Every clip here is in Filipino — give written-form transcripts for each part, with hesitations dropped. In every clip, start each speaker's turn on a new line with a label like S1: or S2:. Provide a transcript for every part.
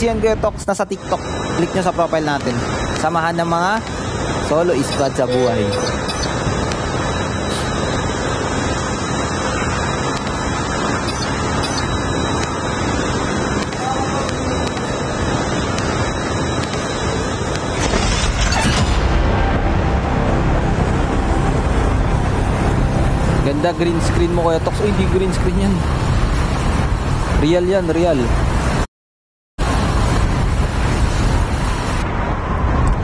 S1: yan Kuya Tox, nasa TikTok. Click nyo sa profile natin. Samahan ng mga solo squad sa buhay. Ganda green screen mo Kuya Tox. Oh, hindi green screen yan. Real yan, real.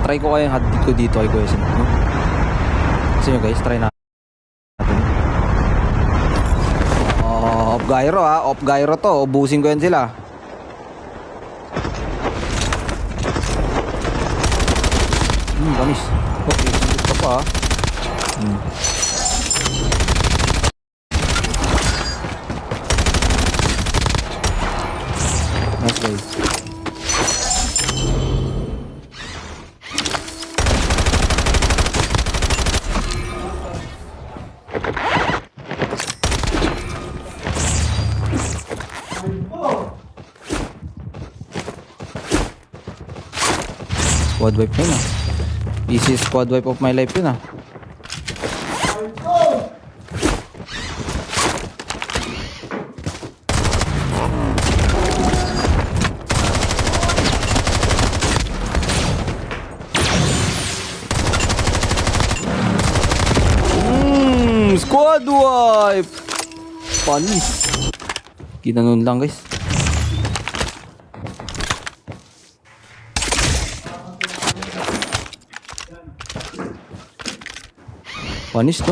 S1: Try ko kayong hotdit ko dito kay Kuya Sin. Gusto nyo guys, try natin. Oh, off gyro ha. Off gyro to. Ubusin ko yan sila. Banis. Okay, sundot ka pa ha. Nice guys. Squad wipe yun ah. Easy squad wipe of my life yun ah. Squad wipe. Panis. Ginanon lang guys. Panis to.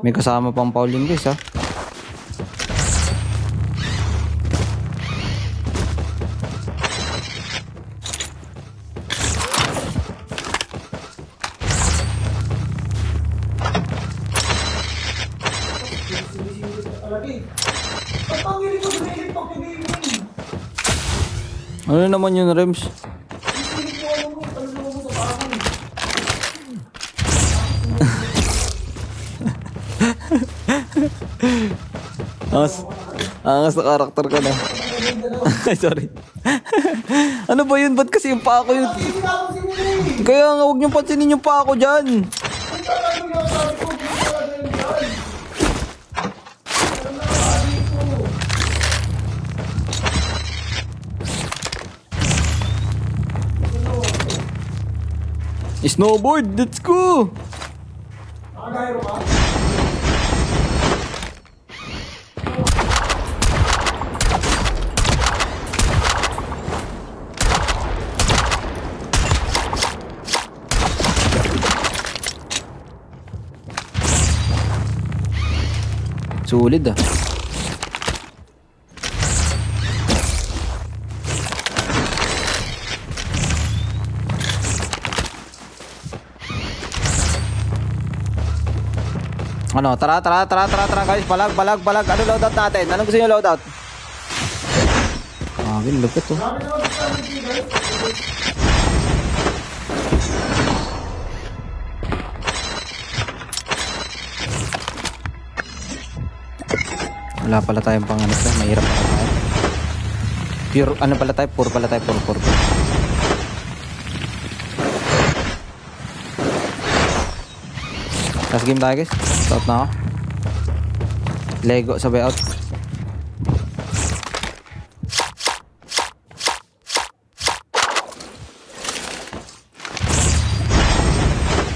S1: May kasama pang Pauline guys ha. Ano naman yun, Rems? Angas na karakter ka na. Sorry. Ano ba yun? Ba't kasi yung pa ako yun? Kaya nga huwag niyong pansinin yung pa ako dyan. Snowboard, let's go! Sulit ah. Ano, tara guys, balag. Ano loadout natin? Anong gusto niyo loadout? Lupit to. Wala pala tayong pang ano to, mahirap pala tayo. Pure, ano pala tayo? Pure pala tayo, pure. Last game tayo guys. Out na ako. Lego sabay out.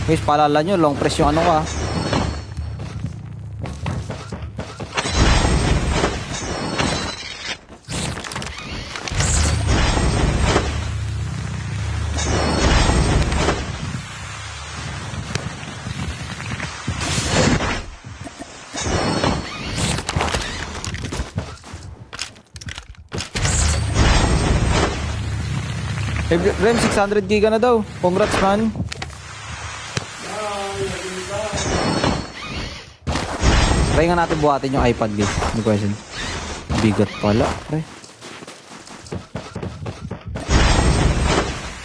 S1: Guys, paalala nyo, long press yung ano ka. Rem, 600 giga na daw. Congrats man. Try nga natin buhatin yung iPad guys. No question. Bigat pala pre.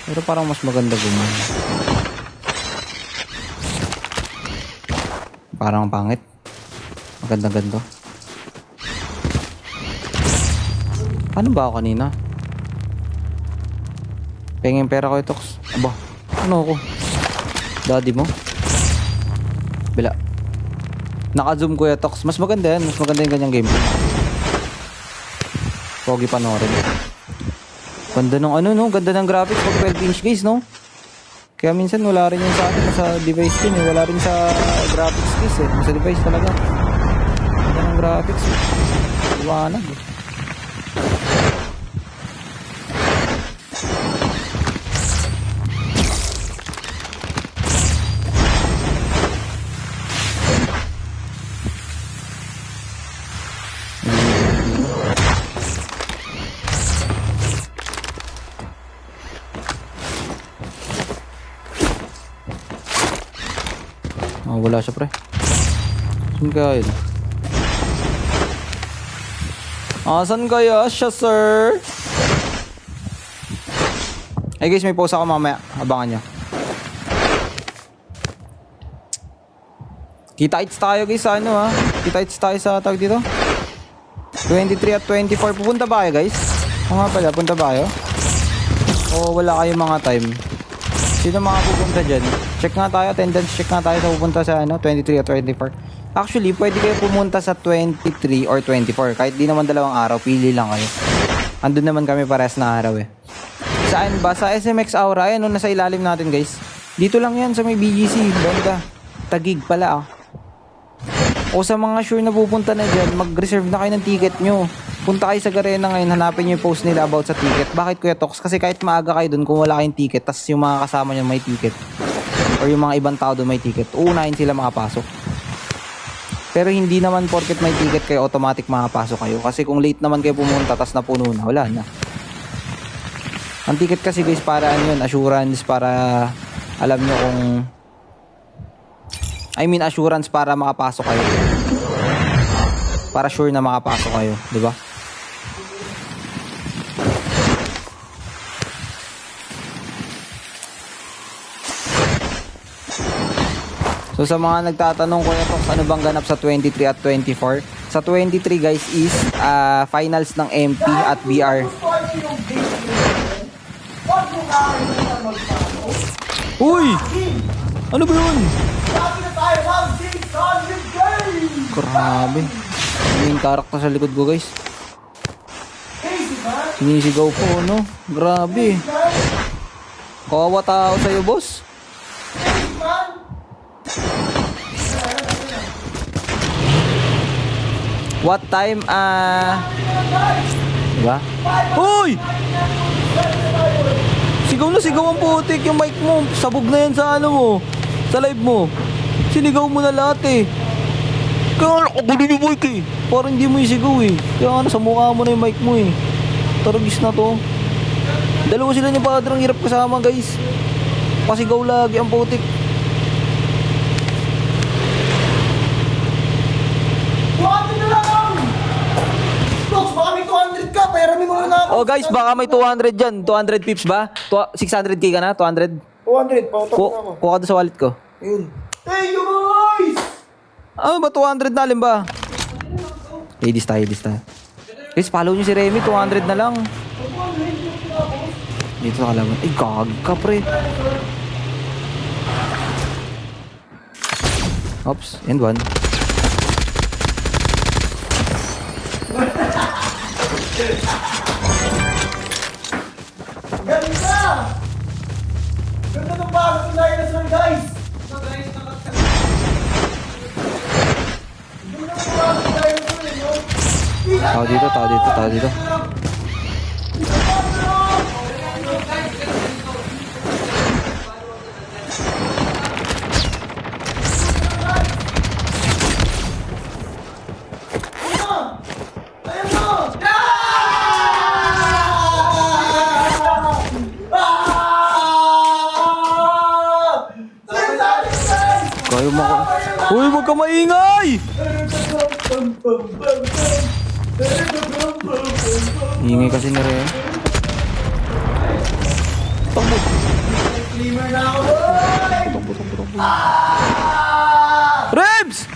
S1: Pero parang mas maganda gumana. Parang pangit. Maganda-ganda. Ano ba ako kanina? Pengin pera ko ito. Aba, ano ako? Daddy mo? Bila. Naka-zoom ko ito. Mas maganda yan. Mas maganda yung ganyang gameplay. Pogi panoorin. Ganda ng ano no? Ganda ng graphics pag 12 inch guys no? Kaya minsan wala rin yung sa atin sa device din eh. Wala rin sa graphics guys eh. Sa device talaga. Ganda ng graphics eh. Iwanag eh. Oh, wala siya pre. Saan kaya yun? Saan kaya siya sir? Ay guys, may post ako mamaya. Abangan nyo. Kita-its tayo guys sa ano ha. Kita-its tayo sa tawag dito. 23 at 24. Pupunta ba kayo guys? O nga pala, punta ba kayo? O wala kayong mga time? Sino mga pupunta dyan? Check nga tayo, attendance check nga tayo sa pupunta sa ano, 23 at 24. Actually, pwede kayo pumunta sa 23 or 24. Kahit di naman dalawang araw, pili lang kayo. Andun naman kami pares na araw eh. Saan ba? Sa SMX Aura, ayan, nasa ilalim natin guys. Dito lang yan sa may BGC, banda. Tagig pala ah. O sa mga sure na pupunta na dyan, mag-reserve na kayo ng ticket nyo. Punta kayo sa Garena ngayon, hanapin nyo yung post nila about sa ticket. Bakit Kuya Tox? Kasi kahit maaga kayo dun kung wala kayong ticket, tas yung mga kasama nyo may ticket, or yung mga ibang tao doon may ticket, uunahin sila makapasok. Pero hindi naman porket may ticket kayo, automatic makapasok kayo. Kasi kung late naman kayo pumunta, tas napuno na, wala na. Ang ticket kasi guys, para ano yun, assurance, para alam nyo kung... assurance para makapasok kayo. Para sure na makapasok kayo, di ba? So sa mga nagtatanong ko ito, ano bang ganap sa 23 at 24? Sa 23 guys is finals ng MP at BR. Uy! Ano ba yun? Grabe. Yung karakter sa likod ko guys. Sinisigaw po no? Grabe. Kawawa tao sa'yo boss. What time? Diba? Uy! Sigaw na sigaw ang putik yung mic mo. Sabog na yan sa ano mo. Sa live mo. Sinigaw mo na lahat eh. Kaya nakagulo yung mic eh. Parang hindi mo isigaw eh. Kaya nasa mukha mo na yung mic mo eh. Taragis na to. Dalawa sila niya padrang hirap kasama guys. Pasigaw lagi ang putik. Oh guys, baka may 200 dyan. 200 pips ba? 600k ka na? 200?
S2: 200, pautok na ako.
S1: Kuha ka sa wallet ko.
S2: Ayun. Hey, you guys!
S1: Ano ba? 200 na alin ba? Ladies tayo, ladies tayo. Guys, follow nyo si Remy. 200 na lang. Dito sa kalaban. Ay, gag ka pre. Oops, and one.
S2: Ganda! Ganda ng bago ng Linus lang guys!
S1: Tao dito, tao dito, tao dito. Kayo maka... Uy, huwag ka maingay! Ingay kasi na rin. Takbo!
S2: Cleaner na ako, boy!
S1: Rebs!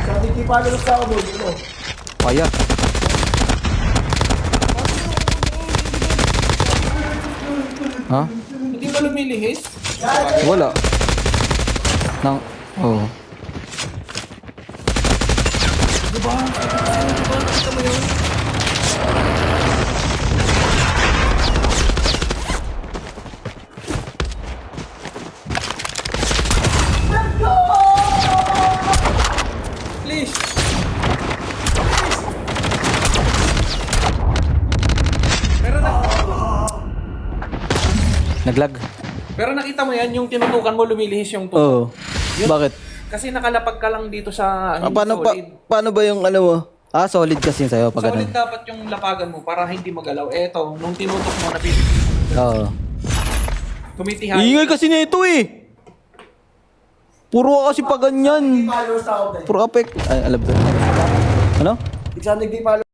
S2: Sabi di pa sa ako, boy.
S1: Kaya. Ha?
S3: Hindi ba lumilihis?
S1: Wala. Nang... Oh.
S3: Diba? Kita mo yun? Please!
S1: Naglag.
S3: Pero nakita mo yan, yung tinutukan mo lumilihis yung tutok.
S1: Oo.
S3: Yun-
S1: Bakit?
S3: Kasi nakalapag ka lang dito sa hindi solid.
S1: Paano ba yung ano mo? Ah, solid kasi yung sa'yo pag
S3: Solid
S1: ganun.
S3: dapat yung lapagan mo para hindi magalaw. Eto, nung tinutok mo, napipili.
S1: Oo.
S3: Tumitihay.
S1: Ingay kasi nito eh. Puro ka kasi pa ganyan.
S2: Followers ako, guys.
S1: Puro apek. Ay, alam ko. Ano?
S2: Big Sam, nagdi-follow.